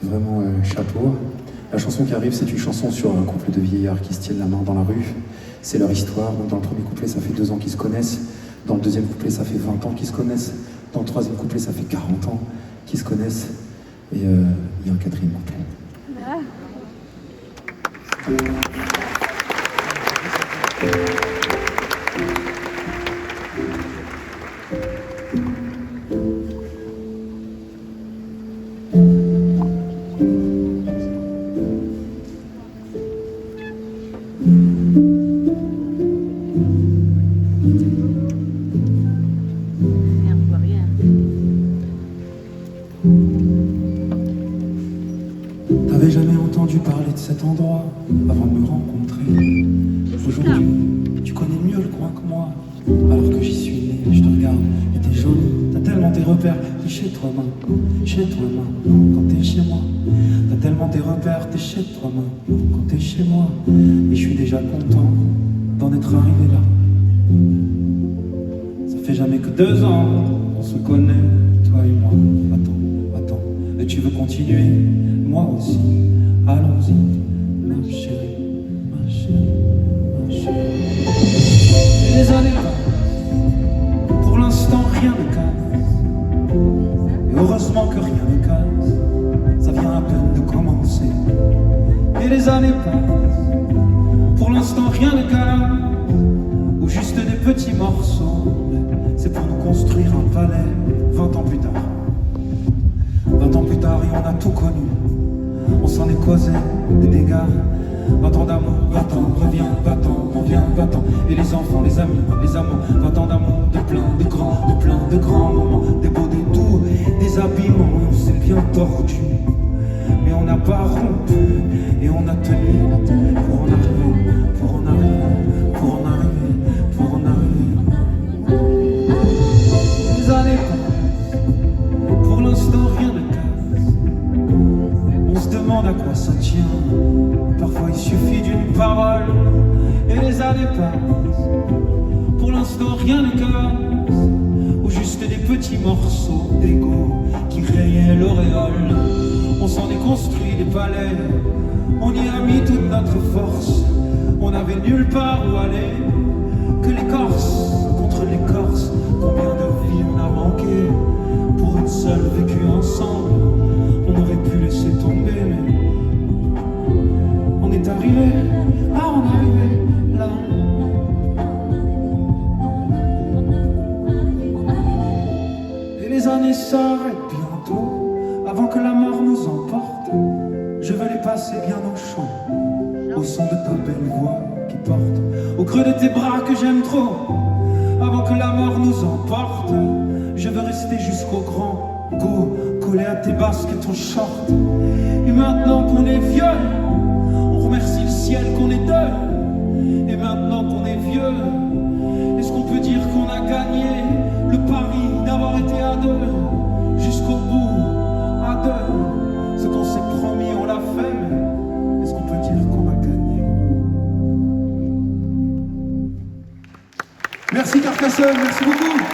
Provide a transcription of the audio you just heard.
Vraiment chapeau. La chanson qui arrive, c'est une chanson sur un couple de vieillards qui se tiennent la main dans la rue. C'est leur histoire. Donc dans le premier couplet, ça fait 2 ans qu'ils se connaissent. Dans le deuxième couplet, ça fait 20 ans qu'ils se connaissent. Dans le troisième couplet, ça fait 40 ans qu'ils se connaissent. Et il y a un quatrième couplet. Ah. T'avais jamais entendu parler de cet endroit avant de me rencontrer. Aujourd'hui, tu connais mieux le coin que moi. Alors que j'y suis né, je te regarde et t'es joli. T'as tellement tes repères, t'es chez toi maintenant. Chez toi maintenant, quand t'es chez moi. T'as tellement tes repères, t'es chez toi maintenant. Quand t'es chez moi. Et je suis déjà content d'en être arrivé là. Ça fait jamais que 2 ans qu'on se connaît, toi et moi. Attends, et tu veux continuer? Moi aussi, allons-y, ma chérie, ma chérie, ma chérie. Et les années passent, pour l'instant rien ne casse. Et heureusement que rien ne casse, ça vient à peine de commencer. Et les années passent, pour l'instant rien ne casse, ou juste des petits morceaux. C'est pour nous construire un palais 20 ans plus tard. 20 ans plus tard et on a tout connu. On s'en est causé des dégâts. 20 ans d'amour, 20 ans, reviens, 20 ans, on vient, 20 ans. Et les enfants, les amis, les amants. 20 ans d'amour, de plein de grands moments. Des beaux, des doux, des habillements. Et on s'est bien tordu, mais on n'a pas rompu. Et on a tenu pour en arriver, pour en arriver, pour en arriver, pour en arriver. Les années passent, pour l'instant rien ne casse. On se demande à quoi ça tient. Parfois il suffit d'une parole. Et les années passent, pour l'instant rien ne casse, ou juste des petits morceaux d'ego qui rayaient l'auréole. On s'en est construit des palais, on y a mis toute notre force. On n'avait nulle part où aller, que l'écorce contre l'écorce. Combien de vies on a manqué pour une seule vécue ensemble. On aurait pu laisser tomber, mais on est arrivé, là on est arrivé, là. Et les années s'arrêtent bientôt, avant que la mort nous emporte. Je veux les passer bien au chaud, au son de ta belle voix qui porte, au creux de tes bras que j'aime trop. Avant que la mort nous emporte, je veux rester jusqu'au grand go, collé à tes basques et ton short. Et maintenant qu'on est vieux, on remercie le ciel qu'on est deux. Et maintenant qu'on est vieux, est-ce qu'on peut dire qu'on a gagné le pari d'avoir été à deux, jusqu'au bout, à deux? Ce qu'on s'est promis, on l'a fait, mais est-ce qu'on peut dire qu'on a gagné? Merci Carcassonne, merci beaucoup.